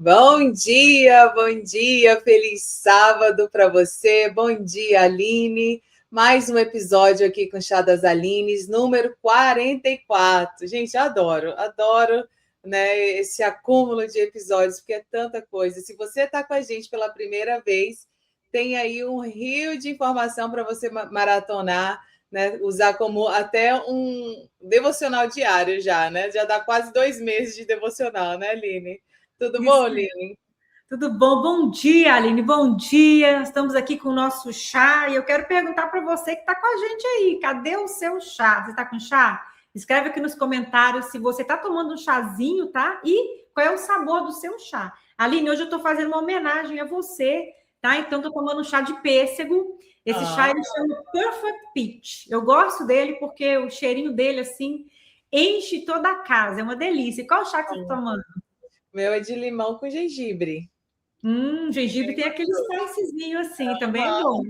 Bom dia, feliz sábado para você. Bom dia, Aline. Mais um episódio aqui com Chá das Alines, número 44. Gente, adoro, né, esse acúmulo de episódios, porque é tanta coisa. Se você está com a gente pela primeira vez, tem aí um rio de informação para você maratonar, né, usar como até um devocional diário já, né? Já dá quase 2 meses de devocional, né, Aline? Tudo bom, Isso. Aline? Tudo bom? Bom dia, Aline. Bom dia. Estamos aqui com o nosso chá e eu quero perguntar para você que está com a gente aí. Cadê o seu chá? Você está com chá? Escreve aqui nos comentários se você está tomando um chazinho, tá? E qual é o sabor do seu chá. Aline, hoje eu estou fazendo uma homenagem a você, tá? Então, estou tomando um chá de pêssego. Esse chá ele chama Perfect Peach. Eu gosto dele porque o cheirinho dele, assim, enche toda a casa. É uma delícia. E qual chá que você está tomando? Meu é de limão com gengibre. Gengibre tem aquele spicezinho assim, também é bom.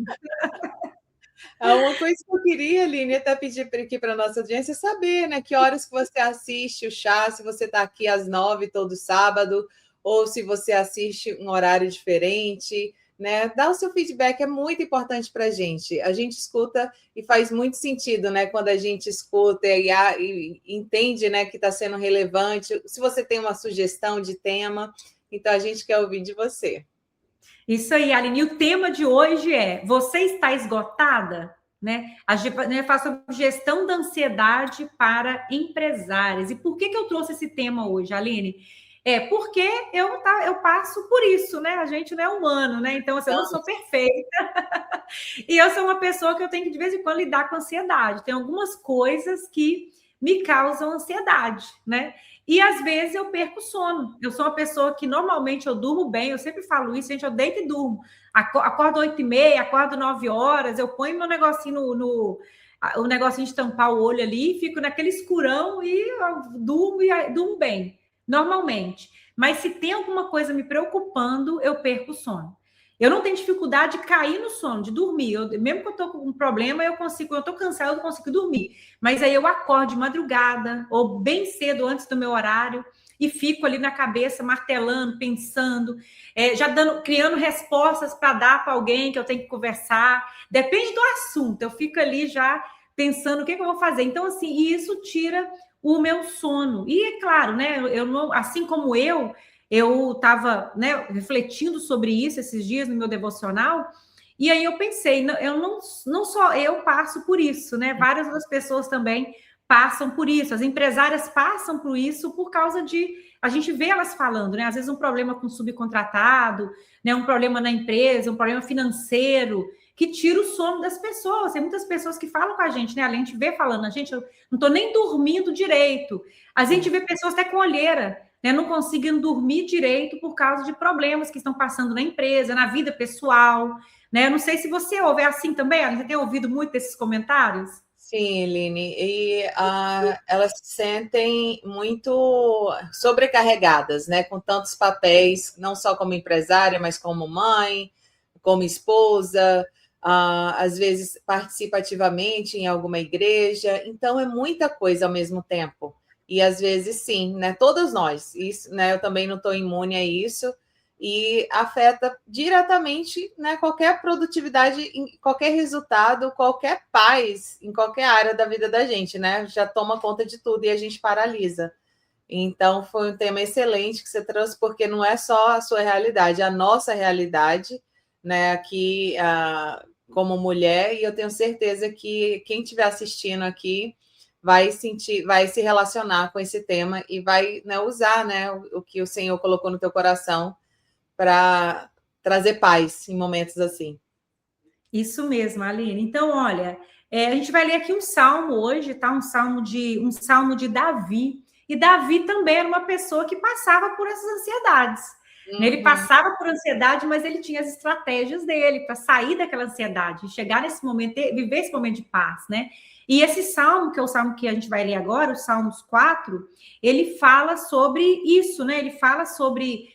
Uma coisa que eu queria, Aline, até pedir aqui para a nossa audiência saber, né? Que horas que você assiste o chá, se você está aqui às 9 todo sábado, ou se você assiste um horário diferente, né? Dá o seu feedback, é muito importante para a gente. A gente escuta e faz muito sentido, né? Quando a gente escuta e entende, né, que está sendo relevante. Se você tem uma sugestão de tema, então a gente quer ouvir de você. Isso aí, Aline. E o tema de hoje é: você está esgotada? Né? A gente fala sobre gestão da ansiedade para empresárias. E por que eu trouxe esse tema hoje, Aline? Porque eu passo por isso, né? A gente não é humano, né? Então, assim, eu não sou perfeita. E eu sou uma pessoa que eu tenho que, de vez em quando, lidar com ansiedade. Tem algumas coisas que me causam ansiedade, né? E às vezes eu perco o sono. Eu sou uma pessoa que normalmente eu durmo bem, eu sempre falo isso, gente, eu deito e durmo. Acordo 8h30, acordo 9 horas, eu ponho meu negocinho o negocinho de tampar o olho ali, fico naquele escurão e eu durmo bem, normalmente. Mas se tem alguma coisa me preocupando, eu perco o sono. Eu não tenho dificuldade de cair no sono, de dormir. Mesmo que eu estou com um problema, eu estou cansada, eu consigo dormir. Mas aí eu acordo de madrugada, ou bem cedo antes do meu horário, e fico ali na cabeça, martelando, pensando, criando respostas para dar para alguém que eu tenho que conversar. Depende do assunto, eu fico ali já pensando o que eu vou fazer. Então, assim, isso tira o meu sono. E é claro, né? Eu não, assim como eu estava, né, refletindo sobre isso esses dias no meu devocional, e aí eu pensei, não só eu passo por isso, né? Várias outras pessoas também passam por isso. As empresárias passam por isso por causa de... A gente vê elas falando, né? Às vezes um problema com subcontratado, né? Um problema na empresa, um problema financeiro, que tira o sono das pessoas. Tem muitas pessoas que falam com a gente, né? A gente vê falando, a gente, eu não estou nem dormindo direito. A gente vê pessoas até com olheira, né, não conseguindo dormir direito por causa de problemas que estão passando na empresa, na vida pessoal, né? Não sei se você ouve, é assim também, você tem ouvido muito esses comentários? Sim, Eline, e elas se sentem muito sobrecarregadas, né, com tantos papéis, não só como empresária, mas como mãe, como esposa, às vezes participa ativamente em alguma igreja, então é muita coisa ao mesmo tempo. E às vezes sim, né, todas nós, isso, né, eu também não estou imune a isso, e afeta diretamente, né, qualquer produtividade, qualquer resultado, qualquer paz em qualquer área da vida da gente, né? Já toma conta de tudo e a gente paralisa. Então, foi um tema excelente que você trouxe, porque não é só a sua realidade, é a nossa realidade, né, aqui como mulher, e eu tenho certeza que quem estiver assistindo aqui vai sentir, vai se relacionar com esse tema e vai, né, usar, né, o que o Senhor colocou no teu coração para trazer paz em momentos assim. Isso mesmo, Aline. Então, olha, a gente vai ler aqui um salmo hoje, tá? Um salmo de Davi. E Davi também era uma pessoa que passava por essas ansiedades. Né? Ele passava por ansiedade, mas ele tinha as estratégias dele para sair daquela ansiedade, chegar nesse momento, viver esse momento de paz, né? E esse salmo, que é o salmo que a gente vai ler agora, o Salmos 4, ele fala sobre isso, né? Ele fala sobre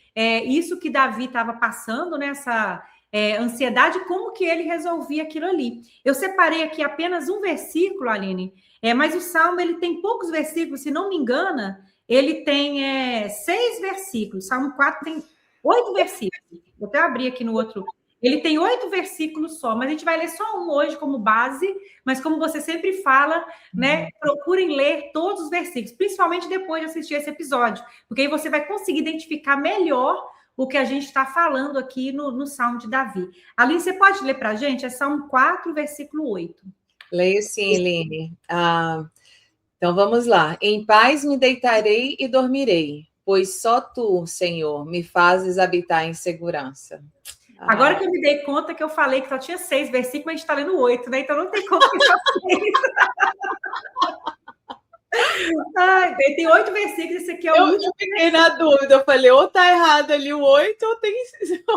isso que Davi estava passando, né? Ansiedade, como que ele resolvia aquilo ali. Eu separei aqui apenas um versículo, Aline, mas o Salmo ele tem poucos versículos, se não me engano, ele tem 6 versículos. Salmo 4 tem 8 versículos. Vou até abrir aqui no outro. Ele tem 8 versículos só, mas a gente vai ler só um hoje como base, mas como você sempre fala, né, procurem ler todos os versículos, principalmente depois de assistir esse episódio, porque aí você vai conseguir identificar melhor o que a gente está falando aqui no Salmo de Davi. Aline, você pode ler para a gente? É Salmo 4, versículo 8. Leio sim, Eline. Então vamos lá. Em paz me deitarei e dormirei, pois só tu, Senhor, me fazes habitar em segurança. Agora que eu me dei conta que eu falei que só tinha 6 versículos, mas a gente está lendo 8, né? Então não tem como ficar tem 8 versículos, esse aqui é o último. Eu fiquei na dúvida, eu falei, ou tá errado ali o 8, ou tem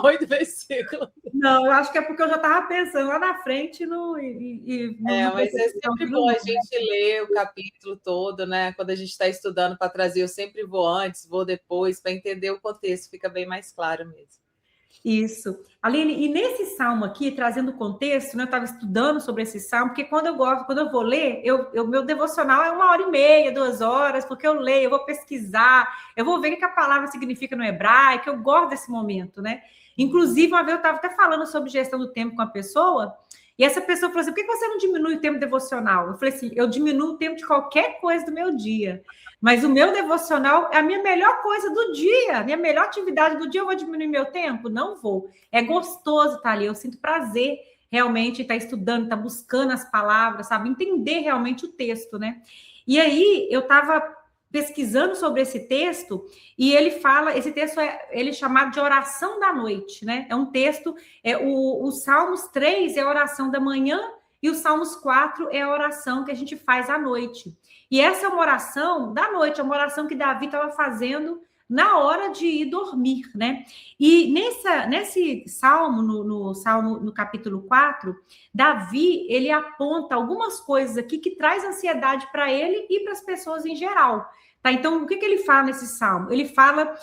8 versículos. Não, eu acho que é porque eu já estava pensando lá na frente mas é sempre bom a gente ler o capítulo todo, né? Quando a gente está estudando para trazer, eu sempre vou antes, vou depois, para entender o contexto, fica bem mais claro mesmo. Isso. Aline, e nesse salmo aqui, trazendo o contexto, né, eu estava estudando sobre esse salmo, porque quando eu vou ler, meu devocional é 1h30, 2 horas, porque eu leio, eu vou pesquisar, eu vou ver o que a palavra significa no hebraico, eu gosto desse momento, né? Inclusive, uma vez eu estava até falando sobre gestão do tempo com a pessoa, e essa pessoa falou assim, por que você não diminui o tempo devocional? Eu falei assim, eu diminuo o tempo de qualquer coisa do meu dia, mas o meu devocional é a minha melhor coisa do dia, minha melhor atividade do dia. Eu vou diminuir meu tempo? Não vou. É gostoso estar ali, eu sinto prazer realmente estar estudando, estar buscando as palavras, sabe? Entender realmente o texto, né? E aí, eu estava pesquisando sobre esse texto, e ele fala, esse texto ele é chamado de oração da noite, né? É um texto, o Salmos 3 é a oração da manhã, e o Salmos 4 é a oração que a gente faz à noite. E essa é uma oração da noite, é uma oração que Davi estava fazendo na hora de ir dormir, né? E nesse salmo, no capítulo 4, Davi, ele aponta algumas coisas aqui que traz ansiedade para ele e para as pessoas em geral. Tá? Então, o que ele fala nesse salmo? Ele fala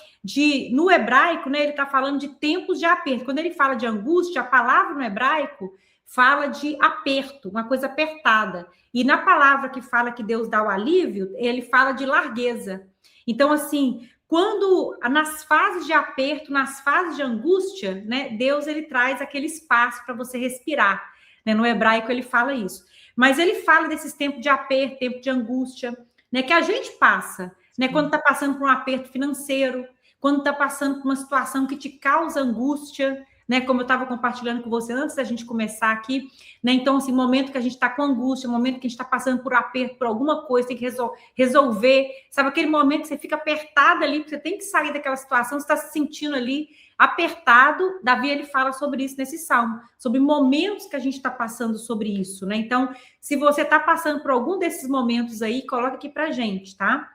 no hebraico, né? Ele está falando de tempos de aperto. Quando ele fala de angústia, a palavra no hebraico fala de aperto, uma coisa apertada. E na palavra que fala que Deus dá o alívio, ele fala de largueza. Então, assim, quando nas fases de aperto, nas fases de angústia, né, Deus ele traz aquele espaço para você respirar. Né? No hebraico ele fala isso. Mas ele fala desses tempos de aperto, tempo de angústia, né, que a gente passa, né, quando está passando por um aperto financeiro, quando está passando por uma situação que te causa angústia, né, como eu estava compartilhando com você antes da gente começar aqui, né, então, assim, momento que a gente está com angústia, momento que a gente está passando por aperto, por alguma coisa, tem que resolver, sabe, aquele momento que você fica apertado ali, que você tem que sair daquela situação, você está se sentindo ali apertado. Davi, ele fala sobre isso nesse salmo, sobre momentos que a gente está passando sobre isso, né, então, se você está passando por algum desses momentos aí, coloca aqui pra gente, tá?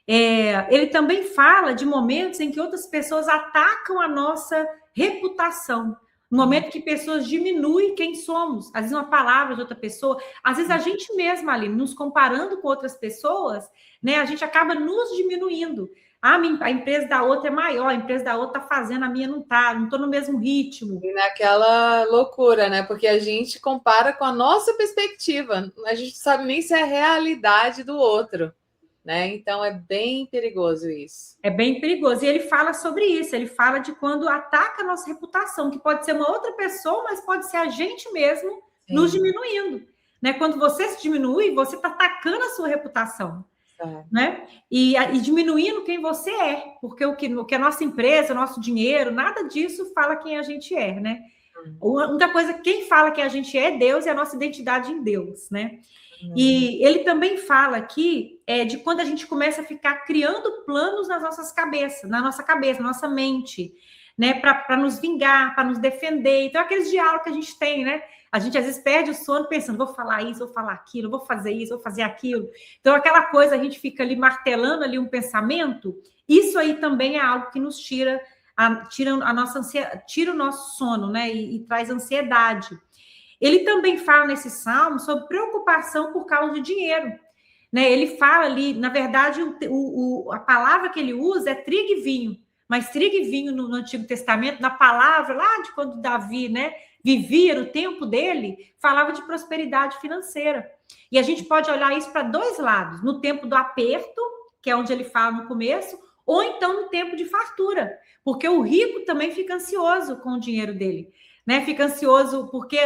Ele também fala de momentos em que outras pessoas atacam a nossa reputação, no momento que pessoas diminuem quem somos, às vezes uma palavra de outra pessoa, às vezes a gente mesma ali, nos comparando com outras pessoas, né, a gente acaba nos diminuindo. A empresa da outra é maior, a empresa da outra está fazendo, a minha não está, não estou no mesmo ritmo. E naquela loucura, né? Porque a gente compara com a nossa perspectiva, a gente não sabe nem se é a realidade do outro. Né? Então é bem perigoso isso. É bem perigoso. E ele fala sobre isso, ele fala de quando ataca a nossa reputação, que pode ser uma outra pessoa, mas pode ser a gente mesmo nos diminuindo. Né? Quando você se diminui, você está atacando a sua reputação. Né? E diminuindo quem você é, porque o que a nossa empresa, o nosso dinheiro, nada disso fala quem a gente é, né? A única coisa, quem fala quem a gente é Deus e a nossa identidade em Deus, né? E ele também fala aqui de quando a gente começa a ficar criando planos nas nossas cabeças, na nossa mente, né? Para nos vingar, para nos defender. Então, aqueles diálogos que a gente tem, né? A gente às vezes perde o sono pensando, vou falar isso, vou falar aquilo, vou fazer isso, vou fazer aquilo. Então, aquela coisa, a gente fica ali martelando ali um pensamento, isso aí também é algo que nos tira o nosso sono, né? E traz ansiedade. Ele também fala nesse salmo sobre preocupação por causa de dinheiro. Né? Ele fala ali, na verdade, a palavra que ele usa é trigo e vinho. Mas trigo e vinho no Antigo Testamento, na palavra lá de quando Davi, né, vivia no tempo dele, falava de prosperidade financeira. E a gente pode olhar isso para dois lados. No tempo do aperto, que é onde ele fala no começo, ou então no tempo de fartura, porque o rico também fica ansioso com o dinheiro dele, né? Fica ansioso porque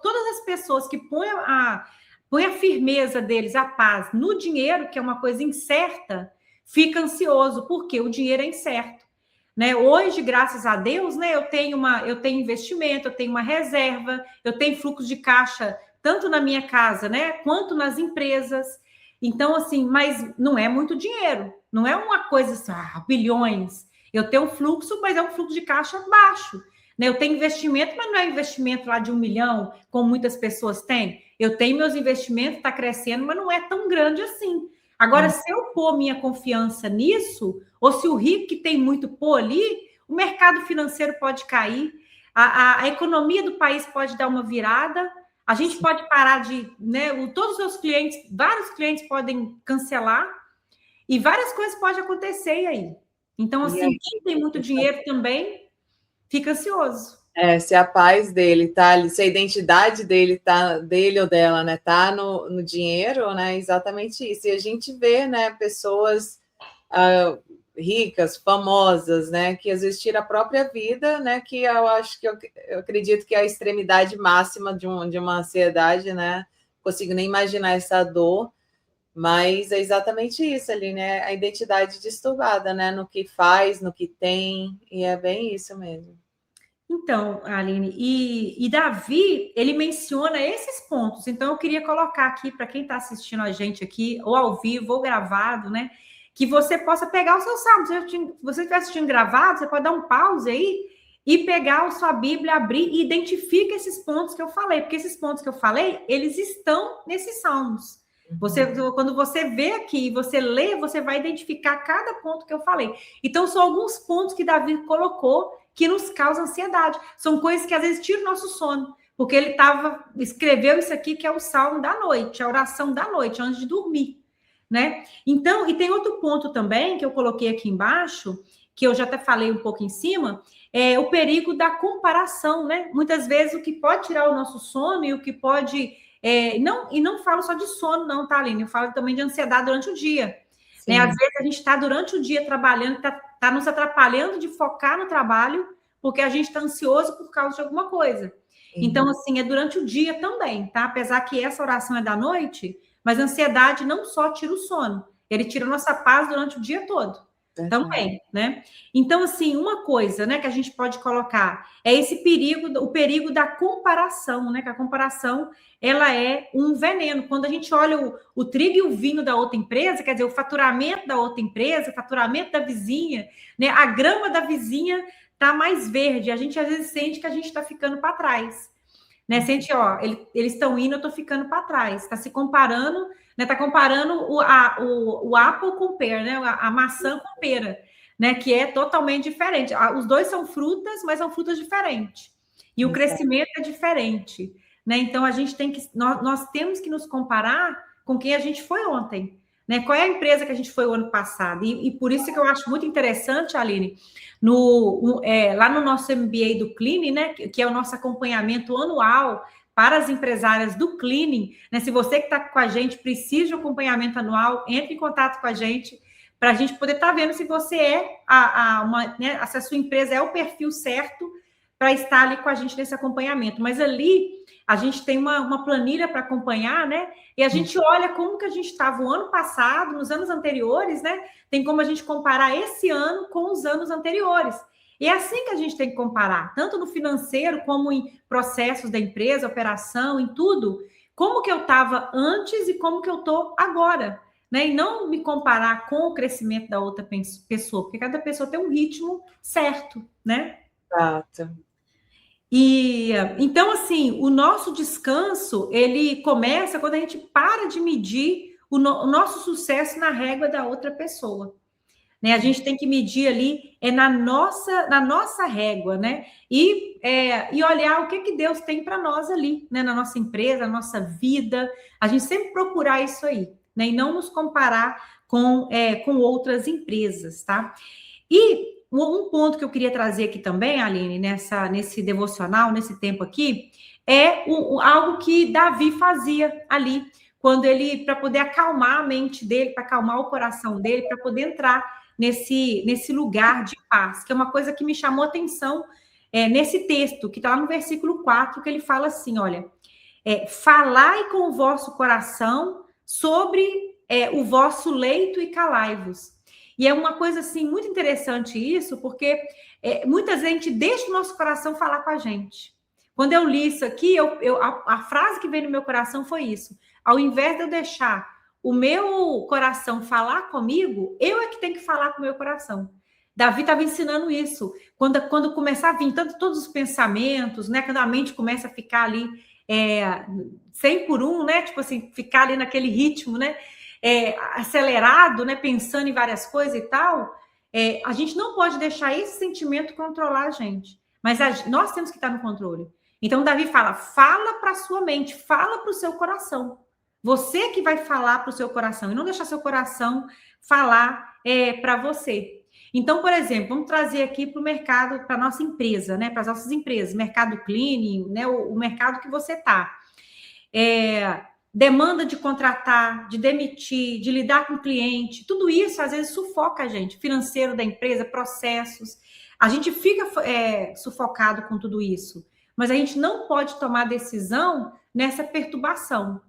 todas as pessoas que põem a firmeza deles, a paz no dinheiro, que é uma coisa incerta, fica ansioso, porque o dinheiro é incerto. Né? Hoje, graças a Deus, né, eu tenho investimento, eu tenho uma reserva, eu tenho fluxo de caixa tanto na minha casa, né, quanto nas empresas. Então, assim, mas não é muito dinheiro, não é uma coisa assim, bilhões. Eu tenho um fluxo, mas é um fluxo de caixa baixo. Né? Eu tenho investimento, mas não é investimento lá de 1 milhão, como muitas pessoas têm. Eu tenho meus investimentos, está crescendo, mas não é tão grande assim. Agora, se eu pôr minha confiança nisso, ou se o rico que tem muito pôr ali, o mercado financeiro pode cair, a economia do país pode dar uma virada, a gente pode parar de... Né, todos os seus clientes, vários clientes podem cancelar, e várias coisas podem acontecer aí. Então, assim, quem tem muito dinheiro também fica ansioso. Se a paz dele tá ali, se a identidade dele tá, dele ou dela, né, tá no dinheiro, né, exatamente isso. E a gente vê, né, pessoas ricas, famosas, né, que às vezes tira a própria vida, né, que eu acho que eu acredito que é a extremidade máxima de uma ansiedade, né, não consigo nem imaginar essa dor, mas é exatamente isso ali, né, a identidade disturbada, né, no que faz, no que tem, e é bem isso mesmo. Então, Aline, e Davi, ele menciona esses pontos. Então, eu queria colocar aqui para quem está assistindo a gente aqui, ou ao vivo, ou gravado, né? Que você possa pegar o seu salmo. Se você estiver assistindo gravado, você pode dar um pause aí e pegar a sua Bíblia, abrir e identifica esses pontos que eu falei, porque esses pontos que eu falei, eles estão nesses salmos. Quando você vê aqui, você lê, você vai identificar cada ponto que eu falei. Então, são alguns pontos que Davi colocou que nos causam ansiedade. São coisas que às vezes tiram o nosso sono, porque ele escreveu isso aqui, que é o salmo da noite, a oração da noite, antes de dormir, né? Então, e tem outro ponto também que eu coloquei aqui embaixo, que eu já até falei um pouco em cima, é o perigo da comparação, né? Muitas vezes o que pode tirar o nosso sono e o que pode... não falo só de sono, não, tá, Aline? Eu falo também de ansiedade durante o dia. Né? Às vezes a gente está durante o dia trabalhando, está nos atrapalhando de focar no trabalho, porque a gente está ansioso por causa de alguma coisa. Então, assim, é durante o dia também, tá? Apesar que essa oração é da noite, mas a ansiedade não só tira o sono, ele tira a nossa paz durante o dia todo. Também, né? Então, assim, uma coisa, né, que a gente pode colocar é esse perigo, o perigo da comparação, né? Que a comparação, ela é um veneno. Quando a gente olha o trigo e o vinho da outra empresa, quer dizer, o faturamento da outra empresa, o faturamento da vizinha, né? A grama da vizinha tá mais verde. A gente às vezes sente que a gente está ficando para trás, né? Sente, eles estão indo, eu estou ficando para trás. Está se comparando, né? Está comparando o apple com pera, né? A maçã com pera, né? Que é totalmente diferente. Os dois são frutas, mas são frutas diferentes. E o crescimento é diferente, né? Então a gente nós temos que nos comparar com quem a gente foi ontem, né? Qual é a empresa que a gente foi o ano passado? E por isso que eu acho muito interessante, Aline, lá no nosso MBA do Cleaning, né? Que é o nosso acompanhamento anual para as empresárias do Cleaning, né? Se você que está com a gente precisa de um acompanhamento anual, entre em contato com a gente para a gente poder estar vendo se você né? Se a sua empresa é o perfil certo para estar ali com a gente nesse acompanhamento. Mas ali a gente tem uma planilha para acompanhar, né? E a gente olha como que a gente estava o ano passado, nos anos anteriores, né? Tem como a gente comparar esse ano com os anos anteriores. E é assim que a gente tem que comparar, tanto no financeiro como em processos da empresa, operação, em tudo. Como que eu estava antes e como que eu estou agora, né? E não me comparar com o crescimento da outra pessoa, porque cada pessoa tem um ritmo certo, né? Exato. E então, assim, o nosso descanso, ele começa quando a gente para de medir o nosso sucesso na régua da outra pessoa. Né? A gente tem que medir ali na nossa régua, né? E olhar o que Deus tem para nós ali, né? Na nossa empresa, na nossa vida. A gente sempre procurar isso aí, né? E não nos comparar com outras empresas, tá? E um ponto que eu queria trazer aqui também, Aline, nesse devocional, nesse tempo aqui, é algo que Davi fazia ali, quando ele, para poder acalmar a mente dele, para acalmar o coração dele, para poder entrar nesse lugar de paz, que é uma coisa que me chamou atenção nesse texto, que está lá no versículo 4, que ele fala assim, olha, falai com o vosso coração sobre o vosso leito e calai-vos. E é uma coisa, assim, muito interessante isso, porque muitas vezes a gente deixa o nosso coração falar com a gente. Quando eu li isso aqui, a frase que veio no meu coração foi isso. Ao invés de eu deixar o meu coração falar comigo, eu é que tenho que falar com o meu coração. Davi estava ensinando isso. Quando começar a vir todos os pensamentos, né? Quando a mente começa a ficar ali 100 por 1, né? Tipo assim, ficar ali naquele ritmo, né? Acelerado, né? Pensando em várias coisas e tal. A gente não pode deixar esse sentimento controlar a gente. Mas nós temos que estar no controle. Então, Davi fala para a sua mente, fala para o seu coração. Você que vai falar para o seu coração e não deixar seu coração falar para você. Então, por exemplo, vamos trazer aqui para o mercado, para a nossa empresa, né? Para as nossas empresas, mercado cleaning, né? O mercado que você está. Demanda de contratar, de demitir, de lidar com o cliente, tudo isso às vezes sufoca a gente, financeiro da empresa, processos. A gente fica sufocado com tudo isso. Mas a gente não pode tomar decisão nessa perturbação,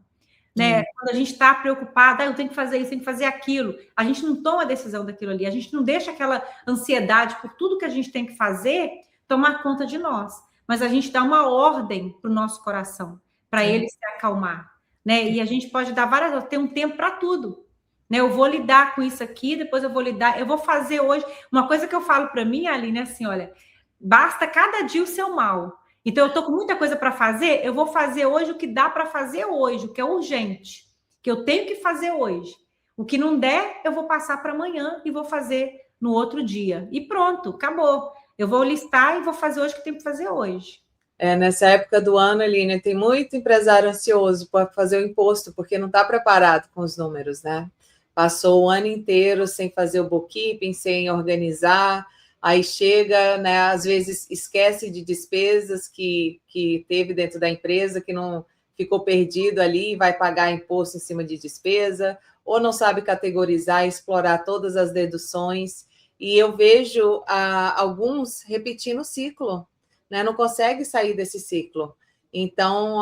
né? Quando a gente está preocupada, eu tenho que fazer isso, tenho que fazer aquilo. A gente não toma a decisão daquilo ali. A gente não deixa aquela ansiedade por tudo que a gente tem que fazer tomar conta de nós. Mas a gente dá uma ordem para o nosso coração, para ele se acalmar, né? E a gente pode dar ter um tempo para tudo. Né? Eu vou lidar com isso aqui, depois eu vou fazer hoje. Uma coisa que eu falo para mim, Aline, assim, olha, basta cada dia o seu mal. Então, eu estou com muita coisa para fazer, eu vou fazer hoje o que dá para fazer hoje, o que é urgente, que eu tenho que fazer hoje. O que não der, eu vou passar para amanhã e vou fazer no outro dia. E pronto, acabou. Eu vou listar e vou fazer hoje o que tenho que fazer hoje. Nessa época do ano, Aline, tem muito empresário ansioso para fazer o imposto, porque não está preparado com os números, né? Passou o ano inteiro sem fazer o bookkeeping, sem organizar. Aí chega, né, às vezes esquece de despesas que teve dentro da empresa, que não ficou perdido ali e vai pagar imposto em cima de despesa, ou não sabe categorizar e explorar todas as deduções. E eu vejo alguns repetindo o ciclo, né, não consegue sair desse ciclo. Então,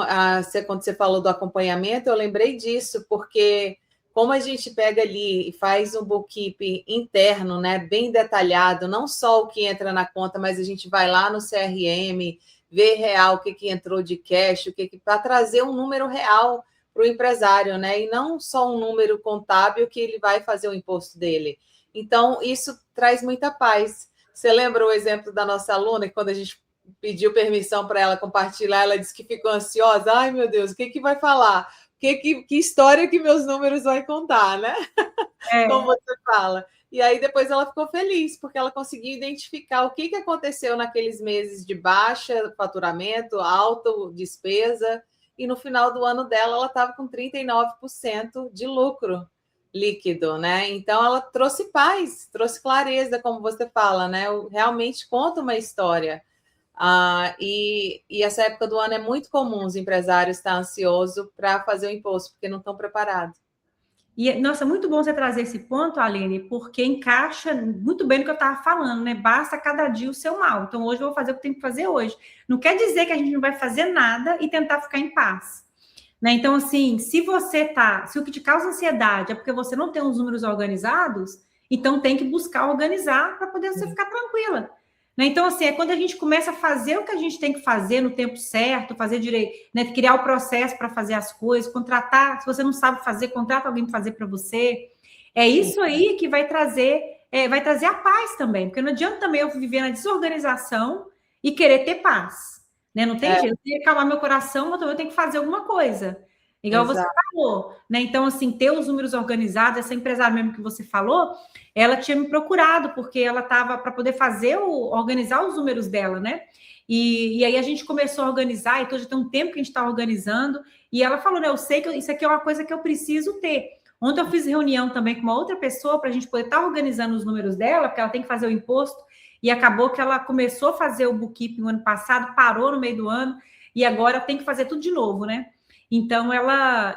quando você falou do acompanhamento, eu lembrei disso, porque como a gente pega ali e faz um bookkeeping interno, né, bem detalhado, não só o que entra na conta, mas a gente vai lá no CRM, ver real o que entrou de cash, para trazer um número real para o empresário, né, e não só um número contábil que ele vai fazer o imposto dele. Então, isso traz muita paz. Você lembra o exemplo da nossa aluna, que quando a gente pediu permissão para ela compartilhar, ela disse que ficou ansiosa? Ai, meu Deus, o que vai falar? Que história que meus números vai contar, né? Como você fala. E aí depois ela ficou feliz, porque ela conseguiu identificar o que aconteceu naqueles meses de baixa faturamento, alta despesa, e no final do ano dela ela estava com 39% de lucro líquido, né? Então ela trouxe paz, trouxe clareza, como você fala, né? Realmente conta uma história. E essa época do ano é muito comum os empresários estar ansiosos para fazer o imposto, porque não estão preparados. E, nossa, muito bom você trazer esse ponto, Aline, porque encaixa muito bem no que eu estava falando, né? Basta cada dia o seu mal. Então, hoje eu vou fazer o que tenho que fazer hoje. Não quer dizer que a gente não vai fazer nada e tentar ficar em paz. Né? Então, assim, se o que te causa ansiedade é porque você não tem os números organizados, então tem que buscar organizar para poder você ficar tranquila. Né? Então, assim, é quando a gente começa a fazer o que a gente tem que fazer no tempo certo, fazer direito, né? Criar o processo para fazer as coisas, contratar, se você não sabe fazer, contrata alguém para fazer para você. É isso aí que vai trazer a paz também, porque não adianta também eu viver na desorganização e querer ter paz. Né? Não tem jeito, eu tenho que acalmar meu coração, então eu tenho que fazer alguma coisa. Igual Exato. Você falou, né? Então, assim, ter os números organizados, essa empresária mesmo que você falou, ela tinha me procurado, porque ela estava para poder organizar os números dela, né? E aí a gente começou a organizar, então já tem um tempo que a gente está organizando, e ela falou, né? Eu sei que isso aqui é uma coisa que eu preciso ter. Ontem eu fiz reunião também com uma outra pessoa para a gente poder estar organizando os números dela, porque ela tem que fazer o imposto, e acabou que ela começou a fazer o bookkeeping no ano passado, parou no meio do ano, e agora tem que fazer tudo de novo, né? Então,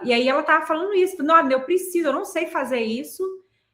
e aí ela estava falando isso, não, eu preciso, eu não sei fazer isso,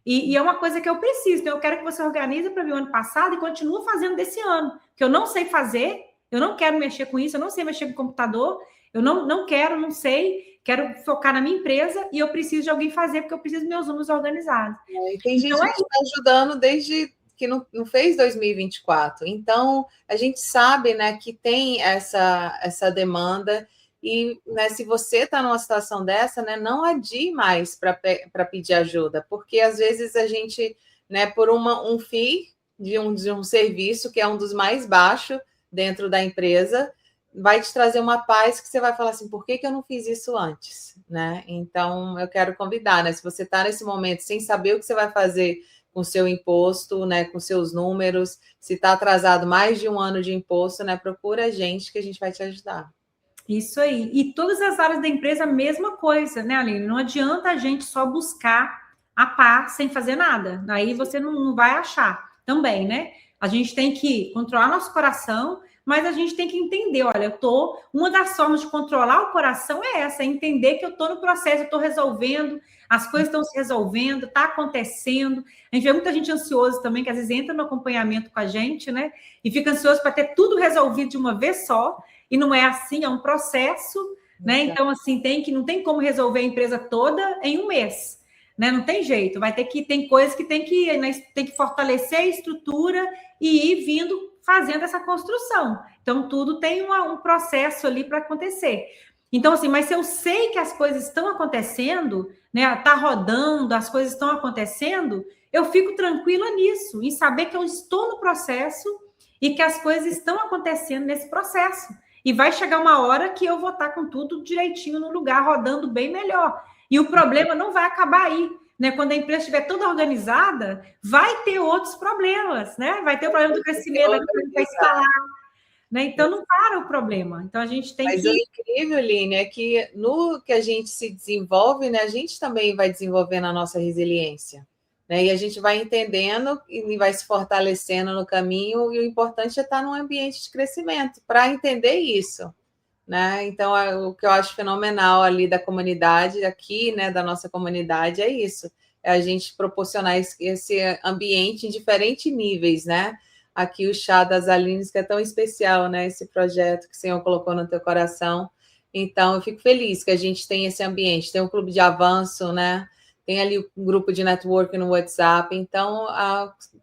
E é uma coisa que eu preciso. Então, eu quero que você organize para mim o ano passado e continue fazendo desse ano. Que eu não sei fazer, eu não quero mexer com isso, eu não sei mexer com computador, eu não quero, não sei, quero focar na minha empresa e eu preciso de alguém fazer, porque eu preciso dos meus números organizados. E tem gente que está ajudando desde que não fez 2024. Então, a gente sabe, né, que tem essa demanda. E, né, se você está numa situação dessa, né, não adie mais para pedir ajuda, porque às vezes a gente, né, por um FII de um serviço que é um dos mais baixos dentro da empresa, vai te trazer uma paz que você vai falar assim, por que eu não fiz isso antes? Né? Então, eu quero convidar, né? Se você está nesse momento sem saber o que você vai fazer com o seu imposto, né, com seus números, se está atrasado mais de um ano de imposto, né, procura a gente que a gente vai te ajudar. Isso aí. E todas as áreas da empresa, a mesma coisa, né, Aline? Não adianta a gente só buscar a pá sem fazer nada. Aí você não vai achar também, né? A gente tem que controlar nosso coração, mas a gente tem que entender, olha, uma das formas de controlar o coração é essa, é entender que eu estou no processo, eu estou resolvendo, as coisas estão se resolvendo, está acontecendo. A gente vê muita gente ansiosa também, que às vezes entra no acompanhamento com a gente, né? E fica ansioso para ter tudo resolvido de uma vez só. E não é assim, é um processo, né? Então, assim, não tem como resolver a empresa toda em um mês, né? Não tem jeito, tem coisas que tem que fortalecer a estrutura e ir vindo fazendo essa construção. Então, tudo tem um processo ali para acontecer. Então, assim, mas se eu sei que as coisas estão acontecendo, né? Tá rodando, as coisas estão acontecendo, eu fico tranquila nisso, em saber que eu estou no processo e que as coisas estão acontecendo nesse processo. E vai chegar uma hora que eu vou estar com tudo direitinho no lugar, rodando bem melhor. E o problema não vai acabar aí, né? Quando a empresa estiver toda organizada, vai ter outros problemas, né? Vai ter o problema do crescimento, vai escalar, né? Então, não para o problema. Então, a gente tem Mas o incrível, Line, é que no que a gente se desenvolve, né, a gente também vai desenvolvendo a nossa resiliência. Né? E a gente vai entendendo e vai se fortalecendo no caminho, e o importante é estar num ambiente de crescimento, para entender isso. Né? Então, o que eu acho fenomenal ali da comunidade, aqui, né, da nossa comunidade, é isso. É a gente proporcionar esse ambiente em diferentes níveis, né? Aqui o Chá das Alines, que é tão especial, né? Esse projeto que o Senhor colocou no teu coração. Então, eu fico feliz que a gente tem esse ambiente, tem um clube de avanço, né? Tem ali um grupo de networking no WhatsApp. Então,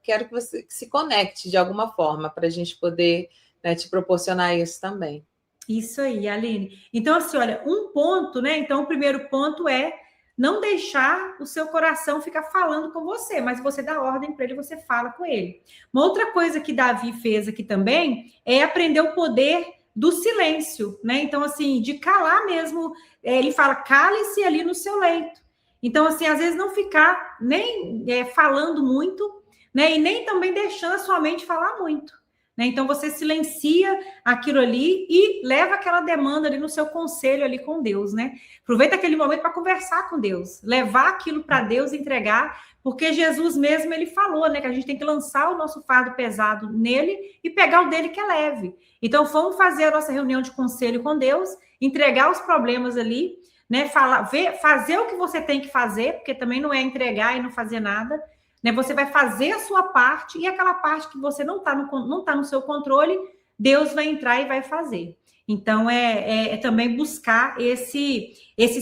quero que você se conecte de alguma forma para a gente poder, né, te proporcionar isso também. Isso aí, Aline. Então, assim, olha, um ponto, né? Então, o primeiro ponto é não deixar o seu coração ficar falando com você, mas você dá ordem para ele, você fala com ele. Uma outra coisa que Davi fez aqui também é aprender o poder do silêncio, né? Então, assim, de calar mesmo. Ele fala, cale-se ali no seu leito. Então, assim, às vezes não ficar nem falando muito, né? E nem também deixando a sua mente falar muito. Então, você silencia aquilo ali e leva aquela demanda ali no seu conselho ali com Deus, né? Aproveita aquele momento para conversar com Deus, levar aquilo para Deus, entregar, porque Jesus mesmo, ele falou, né? Que a gente tem que lançar o nosso fardo pesado nele e pegar o dele que é leve. Então, vamos fazer a nossa reunião de conselho com Deus, entregar os problemas ali, né? Fazer o que você tem que fazer, porque também não é entregar e não fazer nada, né? Você vai fazer a sua parte e aquela parte que você não está no seu controle, Deus vai entrar e vai fazer. Então, é também buscar esse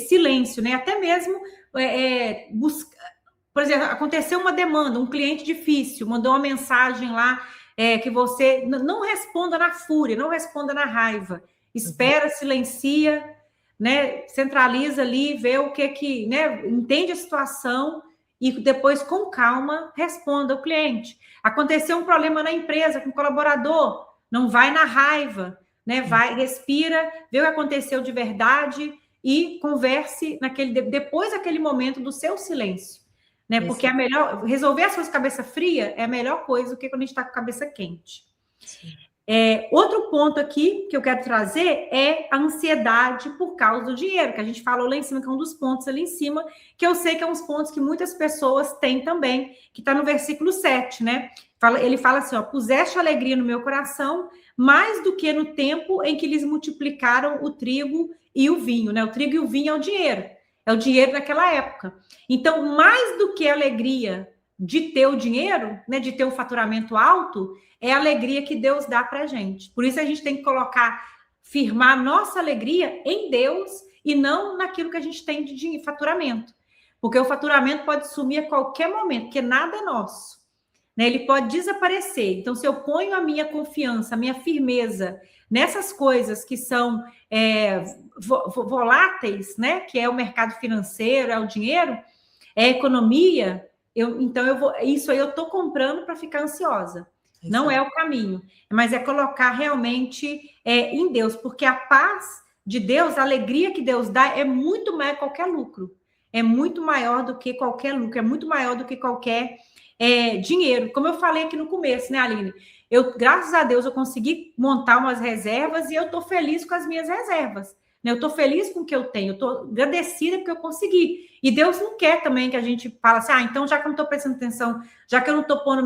silêncio, né? Até mesmo buscar. Por exemplo, aconteceu uma demanda, um cliente difícil, mandou uma mensagem lá que você não responda na fúria, não responda na raiva. Espera, silencia, né? Centraliza ali, vê o que né? Entende a situação e depois, com calma, responda ao cliente. Aconteceu um problema na empresa com o colaborador, não vai na raiva, né? Vai, respira, vê o que aconteceu de verdade e converse depois daquele momento do seu silêncio, né? Porque resolver as coisas com cabeça fria é a melhor coisa do que quando a gente está com a cabeça quente. Sim. Outro ponto aqui que eu quero trazer é a ansiedade por causa do dinheiro, que a gente falou lá em cima, que é um dos pontos ali em cima, que eu sei que é uns pontos que muitas pessoas têm também, que está no versículo 7, né? Ele fala assim, ó, puseste alegria no meu coração, mais do que no tempo em que eles multiplicaram o trigo e o vinho, né? O trigo e o vinho é o dinheiro. É o dinheiro naquela época. Então, mais do que a alegria de ter o dinheiro, né, de ter um faturamento alto, é a alegria que Deus dá para a gente. Por isso a gente tem que firmar nossa alegria em Deus e não naquilo que a gente tem de faturamento. Porque o faturamento pode sumir a qualquer momento, porque nada é nosso, né? Ele pode desaparecer. Então, se eu ponho a minha confiança, a minha firmeza nessas coisas que são voláteis, né? Que é o mercado financeiro, é o dinheiro, é a economia, isso aí eu estou comprando para ficar ansiosa. Exato. Não é o caminho, mas é colocar realmente em Deus, porque a paz de Deus, a alegria que Deus dá é muito maior que qualquer lucro. É muito maior do que qualquer lucro, é muito maior do que qualquer dinheiro. Como eu falei aqui no começo, né, Aline? Graças a Deus, eu consegui montar umas reservas e eu estou feliz com as minhas reservas. Né? Eu estou feliz com o que eu tenho, eu estou agradecida porque eu consegui. E Deus não quer também que a gente fale assim, então já que eu não estou prestando atenção, já que eu não estou pondo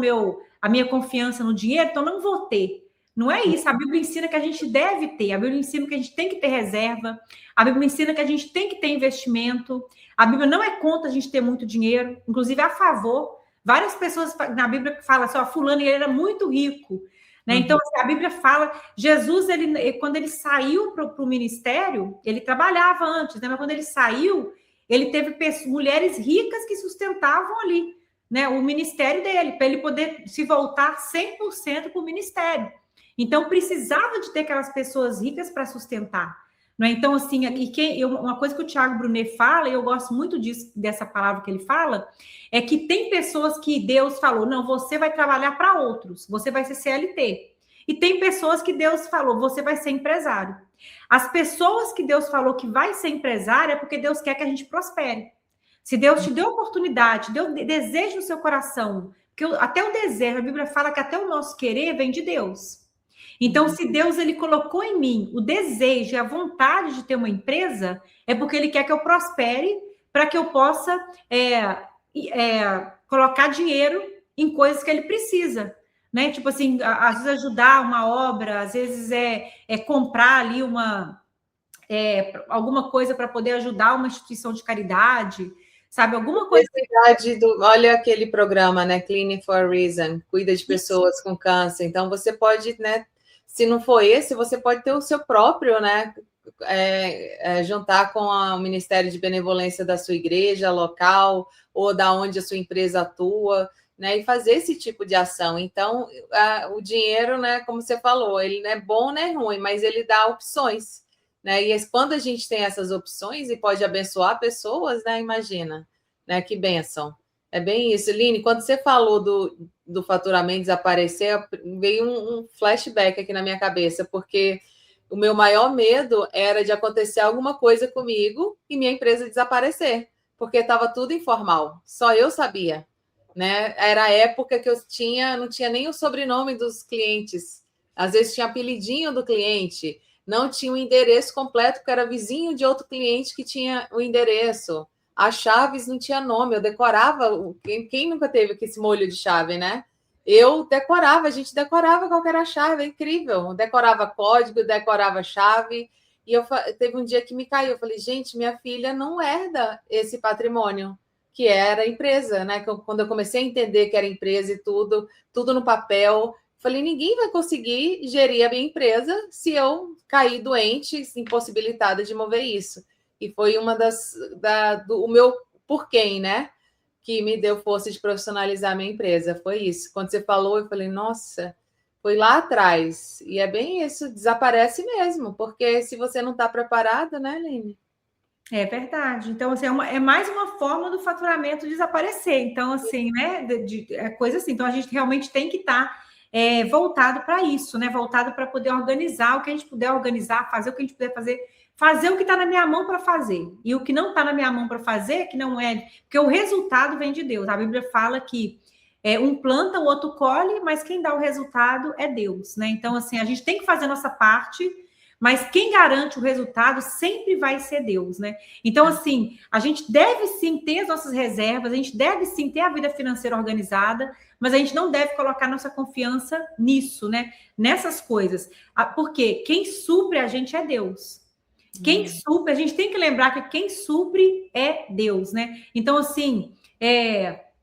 a minha confiança no dinheiro, então não vou ter. Não é isso. A Bíblia ensina que a gente deve ter. A Bíblia ensina que a gente tem que ter reserva. A Bíblia ensina que a gente tem que ter investimento. A Bíblia não é contra a gente ter muito dinheiro, inclusive é a favor. Várias pessoas na Bíblia falam assim, fulano, ele era muito rico. Né? Então, assim, a Bíblia fala, Jesus, quando ele saiu para o ministério, ele trabalhava antes, né? Mas quando ele saiu, ele teve mulheres ricas que sustentavam ali, né, o ministério dele, para ele poder se voltar 100% para o ministério. Então, precisava de ter aquelas pessoas ricas para sustentar. Não é? Então, assim, uma coisa que o Tiago Brunet fala, e eu gosto muito dessa palavra que ele fala, é que tem pessoas que Deus falou, não, você vai trabalhar para outros, você vai ser CLT. E tem pessoas que Deus falou, você vai ser empresário. As pessoas que Deus falou que vai ser empresário é porque Deus quer que a gente prospere. Se Deus te deu oportunidade, deu desejo no seu coração, porque até o desejo, a Bíblia fala que até o nosso querer vem de Deus. Então, se Deus ele colocou em mim o desejo e a vontade de ter uma empresa, é porque ele quer que eu prospere para que eu possa colocar dinheiro em coisas que ele precisa. Né? Tipo assim, às vezes ajudar uma obra, às vezes comprar ali alguma coisa para poder ajudar uma instituição de caridade, sabe? Alguma coisa. Olha aquele programa, né? Clean for a Reason, cuida de pessoas com câncer. Então, você pode, né? Se não for esse, você pode ter o seu próprio, né? Juntar com o Ministério de Benevolência da sua igreja local ou da onde a sua empresa atua, né? E fazer esse tipo de ação. Então, o dinheiro, né? Como você falou, ele não é bom nem ruim, mas ele dá opções, né? E quando a gente tem essas opções e pode abençoar pessoas, né? Imagina, né? Que bênção. É bem isso. Line, quando você falou do faturamento desaparecer, veio um flashback aqui na minha cabeça, porque o meu maior medo era de acontecer alguma coisa comigo e minha empresa desaparecer, porque estava tudo informal, só eu sabia, né? Era a época que eu não tinha nem o sobrenome dos clientes, às vezes tinha apelidinho do cliente, não tinha o endereço completo, porque era vizinho de outro cliente que tinha o endereço. As chaves não tinha nome, eu decorava. Quem nunca teve esse molho de chave, né? Eu decorava, a gente decorava qual era a chave, é incrível. Eu decorava código, decorava chave. E teve um dia que me caiu. Eu falei, gente, minha filha não herda esse patrimônio, que era empresa, né? Quando eu comecei a entender que era empresa e tudo no papel, falei, ninguém vai conseguir gerir a minha empresa se eu cair doente, impossibilitada de mover isso. E foi uma o meu porquê, né? Que me deu força de profissionalizar a minha empresa. Foi isso. Quando você falou, eu falei, nossa, foi lá atrás. E é bem isso, desaparece mesmo, porque se você não está preparada, né, Aline? É verdade. Então, assim, é mais uma forma do faturamento desaparecer. Então, assim, né? É coisa assim. Então, a gente realmente tem que estar voltado para isso, né? Voltado para poder organizar o que a gente puder organizar, fazer o que a gente puder fazer o que está na minha mão para fazer. E o que não está na minha mão para fazer, que não é... Porque o resultado vem de Deus. A Bíblia fala que um planta, o outro colhe, mas quem dá o resultado é Deus, né? Então, assim, a gente tem que fazer a nossa parte, mas quem garante o resultado sempre vai ser Deus, né? Então, assim, a gente deve sim ter as nossas reservas, a gente deve sim ter a vida financeira organizada, mas a gente não deve colocar nossa confiança nisso, né? Nessas coisas. Porque quem supre a gente é Deus. Quem supre, a gente tem que lembrar que quem supre é Deus, né? Então, assim,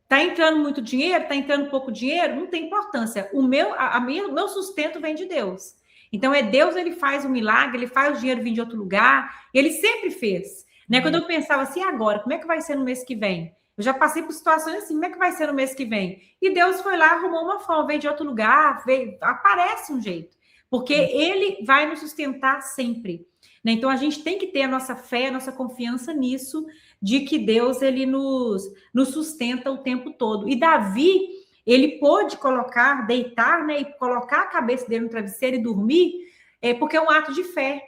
tá entrando muito dinheiro, tá entrando pouco dinheiro, não tem importância. O meu sustento vem de Deus. Então, Deus, ele faz o milagre, ele faz o dinheiro vir de outro lugar, ele sempre fez. Né? Quando eu pensava assim, agora, como é que vai ser no mês que vem? Eu já passei por situações assim, como é que vai ser no mês que vem? E Deus foi lá, arrumou uma forma, veio de outro lugar, aparece um jeito. Porque ele vai nos sustentar sempre. Né? Então, a gente tem que ter a nossa fé, a nossa confiança nisso, de que Deus, ele nos sustenta o tempo todo. E Davi, ele pôde deitar, né, e colocar a cabeça dele no travesseiro e dormir, porque é um ato de fé.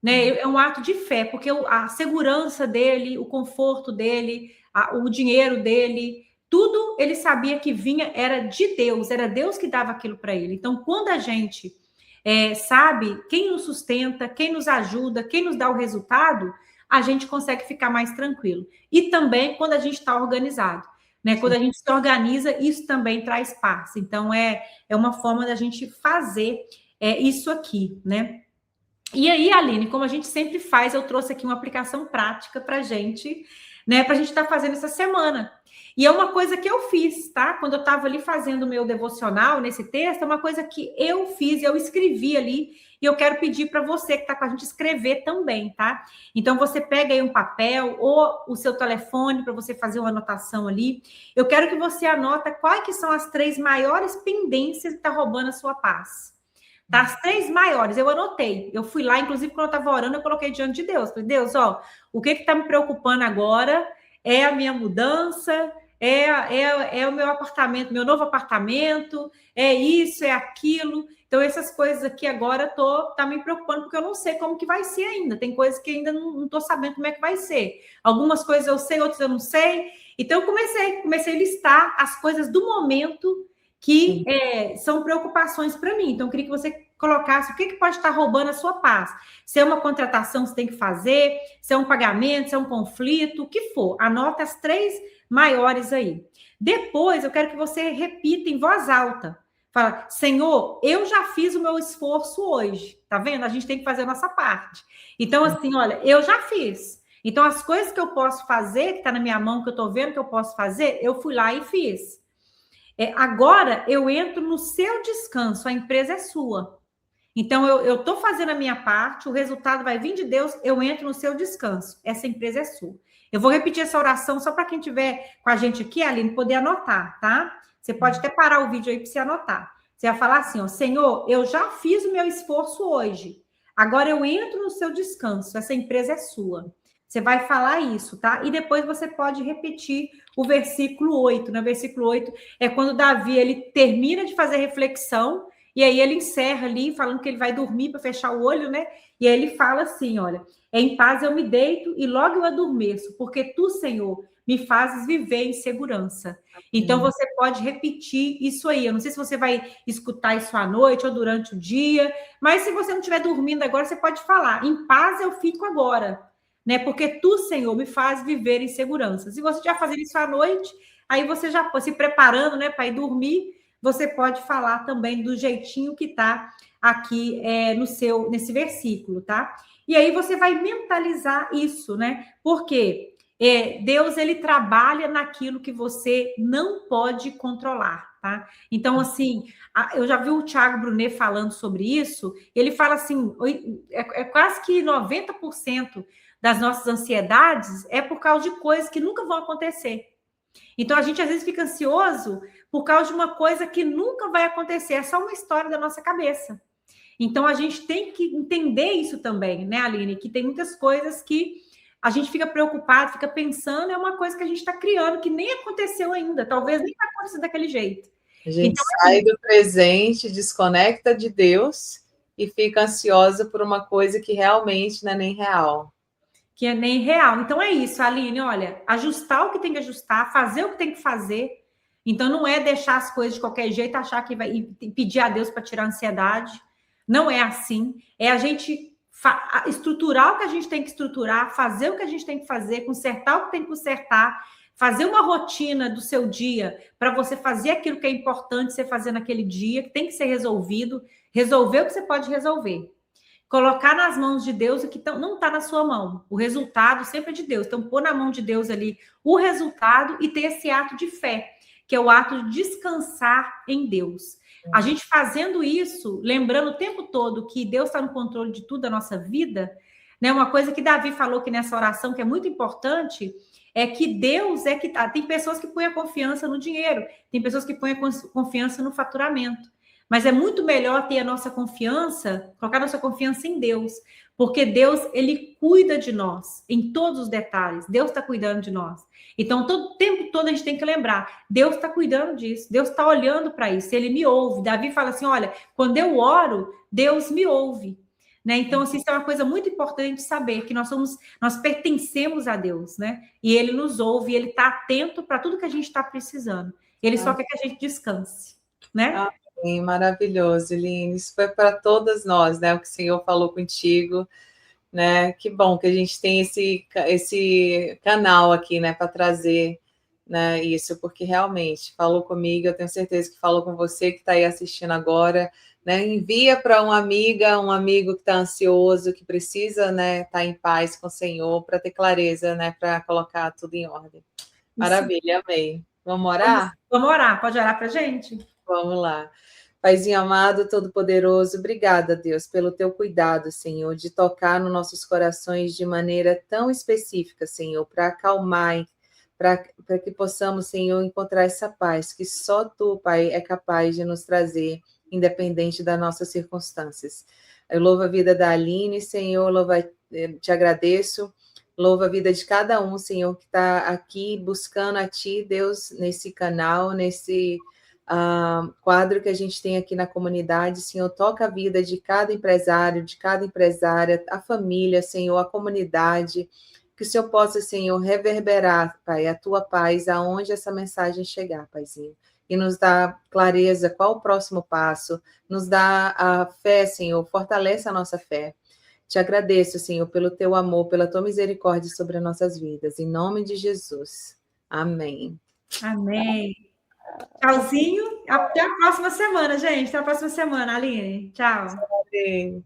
Né? É um ato de fé, porque a segurança dele, o conforto dele, o dinheiro dele, tudo ele sabia que vinha, era de Deus, era Deus que dava aquilo para ele. Então, quando a gente sabe quem nos sustenta, quem nos ajuda, quem nos dá o resultado, a gente consegue ficar mais tranquilo. E também quando a gente está organizado. Né? Quando a gente se organiza, isso também traz paz. Então, é uma forma da gente fazer isso aqui, né? E aí, Aline, como a gente sempre faz, eu trouxe aqui uma aplicação prática para gente, né? Para a gente estar fazendo essa semana. E é uma coisa que eu fiz, tá? Quando eu estava ali fazendo o meu devocional nesse texto, é uma coisa que eu fiz, eu escrevi ali, e eu quero pedir para você que está com a gente escrever também, tá? Então, você pega aí um papel ou o seu telefone para você fazer uma anotação ali. Eu quero que você anota quais que são as 3 maiores pendências que estão roubando a sua paz. Tá, as 3 maiores, eu anotei. Eu fui lá, inclusive, quando eu estava orando, eu coloquei diante de Deus. Falei, Deus, ó, o que está me preocupando agora é a minha mudança, é o meu apartamento, meu novo apartamento, é isso, é aquilo. Então, essas coisas aqui agora tá me preocupando, porque eu não sei como que vai ser ainda. Tem coisas que ainda não estou sabendo como é que vai ser. Algumas coisas eu sei, outras eu não sei. Então, eu comecei a listar as coisas do momento que são preocupações para mim. Então, eu queria que você colocasse o que pode estar roubando a sua paz. Se é uma contratação que você tem que fazer, se é um pagamento, se é um conflito, o que for. Anota as 3 maiores aí. Depois, eu quero que você repita em voz alta. Fala, Senhor, eu já fiz o meu esforço hoje. Tá vendo? A gente tem que fazer a nossa parte. Então, assim, olha, eu já fiz. Então, as coisas que eu posso fazer, que está na minha mão, que eu estou vendo que eu posso fazer, eu fui lá e fiz. Agora eu entro no seu descanso, a empresa é sua. Então eu estou fazendo a minha parte, o resultado vai vir de Deus, eu entro no seu descanso, essa empresa é sua. Eu vou repetir essa oração só para quem estiver com a gente aqui, Aline, poder anotar, tá? Você pode até parar o vídeo aí para você anotar. Você vai falar assim, ó, Senhor, eu já fiz o meu esforço hoje, agora eu entro no seu descanso, essa empresa é sua. Você vai falar isso, tá? E depois você pode repetir o versículo 8. No versículo 8 é quando Davi, ele termina de fazer reflexão, e aí ele encerra ali, falando que ele vai dormir para fechar o olho, né? E aí ele fala assim, olha, em paz eu me deito e logo eu adormeço, porque tu, Senhor, me fazes viver em segurança. Então, você pode repetir isso aí. Eu não sei se você vai escutar isso à noite ou durante o dia, mas se você não estiver dormindo agora, você pode falar, em paz eu fico agora. Né? Porque tu, Senhor, me faz viver em segurança. Se você já fazer isso à noite, aí você já se preparando, né, para ir dormir, você pode falar também do jeitinho que está aqui nesse versículo, tá? E aí você vai mentalizar isso, né? Porque Deus, ele trabalha naquilo que você não pode controlar, tá? Então, assim, eu já vi o Thiago Brunet falando sobre isso, ele fala assim, quase que 90% das nossas ansiedades é por causa de coisas que nunca vão acontecer. Então, a gente às vezes fica ansioso por causa de uma coisa que nunca vai acontecer, é só uma história da nossa cabeça. Então, a gente tem que entender isso também, né, Aline? Que tem muitas coisas que a gente fica preocupado, fica pensando, é uma coisa que a gente está criando, que nem aconteceu ainda, talvez nem vai acontecer daquele jeito. A gente sai do presente, desconecta de Deus e fica ansiosa por uma coisa que realmente não é nem real. Que é nem real. Então é isso, Aline, olha, ajustar o que tem que ajustar, fazer o que tem que fazer. Então não é deixar as coisas de qualquer jeito, achar que vai pedir a Deus para tirar a ansiedade. Não é assim. É a gente estruturar o que a gente tem que estruturar, fazer o que a gente tem que fazer, consertar o que tem que consertar, fazer uma rotina do seu dia para você fazer aquilo que é importante você fazer naquele dia, que tem que ser resolvido, resolver o que você pode resolver. colocar nas mãos de Deus o que não está na sua mão. O resultado sempre é de Deus. Então, pôr na mão de Deus ali o resultado e ter esse ato de fé, que é o ato de descansar em Deus. A gente fazendo isso, lembrando o tempo todo que Deus está no controle de tudo da nossa vida, né? Uma coisa que Davi falou que nessa oração, que é muito importante, é que Deus é que tá. Tem pessoas que põem a confiança no dinheiro, tem pessoas que põem a confiança no faturamento. Mas é muito melhor ter a nossa confiança, colocar a nossa confiança em Deus, porque Deus, ele cuida de nós em todos os detalhes. Deus está cuidando de nós. Então, todo tempo todo a gente tem que lembrar, Deus está cuidando disso, Deus está olhando para isso, ele me ouve. Davi fala assim, olha, quando eu oro, Deus me ouve. Né? Então, assim, isso é uma coisa muito importante de saber, que nós pertencemos a Deus, né? E ele nos ouve, ele está atento para tudo que a gente está precisando. Ele só quer que a gente descanse, né? Sim, maravilhoso, Eline. Isso foi para todas nós, né? O que o Senhor falou contigo, né? Que bom que a gente tem esse canal aqui, né, para trazer, né, isso, porque realmente falou comigo, eu tenho certeza que falou com você que está aí assistindo agora, né? Envia para uma amiga, um amigo que está ansioso, que precisa, né, estar em paz com o Senhor, para ter clareza, né, para colocar tudo em ordem. Maravilha, amei. Vamos orar? Vamos orar, pode orar para a gente? Vamos lá. Paizinho amado, todo-poderoso, obrigada, Deus, pelo teu cuidado, Senhor, de tocar nos nossos corações de maneira tão específica, Senhor, para acalmar, para que possamos, Senhor, encontrar essa paz que só tu, Pai, é capaz de nos trazer, independente das nossas circunstâncias. Eu louvo a vida da Aline, Senhor, te agradeço. Louvo a vida de cada um, Senhor, que está aqui buscando a Ti, Deus, nesse canal, nesse quadro que a gente tem aqui na comunidade. Senhor, toca a vida de cada empresário, de cada empresária, a família, Senhor, a comunidade, que o Senhor possa, Senhor, reverberar, Pai, a Tua paz aonde essa mensagem chegar, Paizinho, e nos dá clareza, qual o próximo passo, nos dá a fé, Senhor, fortalece a nossa fé. Te agradeço, Senhor, pelo Teu amor, pela Tua misericórdia sobre as nossas vidas, em nome de Jesus. Amém. Amém. Tchauzinho. Até a próxima semana, gente. Até a próxima semana, Aline. Tchau. Amém.